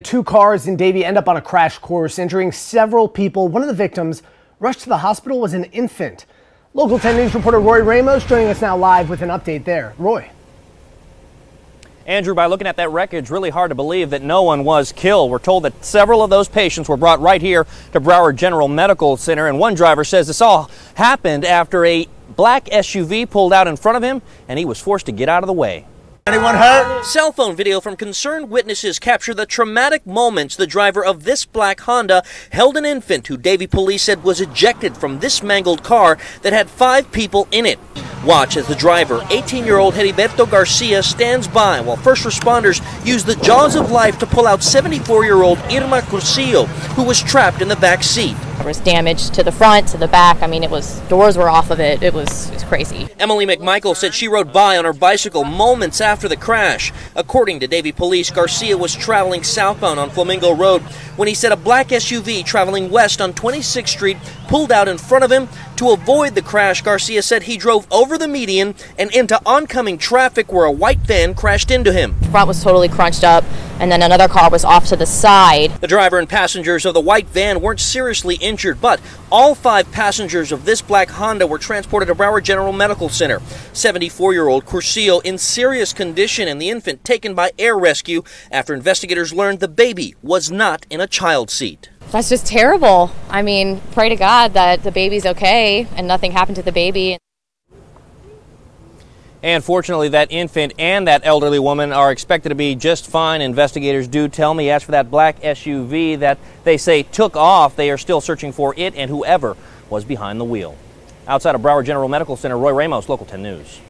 Two cars in Davie end up on a crash course, injuring several people. One of the victims rushed to the hospital was an infant. Local 10 News reporter Roy Ramos joining us now live with an update there. Roy. Andrew, by looking at that wreckage, really hard to believe that no one was killed. We're told that several of those patients were brought right here to Broward General Medical Center, and one driver says this all happened after a black SUV pulled out in front of him, and he was forced to get out of the way. Anyone hurt? Cell phone video from concerned witnesses capture the traumatic moments the driver of this black Honda held an infant who Davie police said was ejected from this mangled car that had 5 people in it. Watch as the driver, 18-year-old Heriberto Garcia, stands by while first responders use the jaws of life to pull out 74-year-old Irma Cursillo, who was trapped in the back seat. There was damage to the front, to the back. I mean, doors were off of it. It was crazy. Emily McMichael said she rode by on her bicycle moments after the crash. According to Davie police, Garcia was traveling southbound on Flamingo Road when he said a black SUV traveling west on 26th Street pulled out in front of him. To avoid the crash, Garcia said he drove over the median and into oncoming traffic where a white van crashed into him. The front was totally crunched up, and then another car was off to the side. The driver and passengers of the white van weren't seriously injured, but all 5 passengers of this black Honda were transported to Broward General Medical Center. 74-year-old Cursillo in serious condition and the infant taken by air rescue after investigators learned the baby was not in a child seat. That's just terrible. I mean, pray to God that the baby's okay and nothing happened to the baby. And fortunately, that infant and that elderly woman are expected to be just fine. Investigators do tell me, as for that black SUV that they say took off, they are still searching for it and whoever was behind the wheel. Outside of Broward General Medical Center, Roy Ramos, Local 10 News.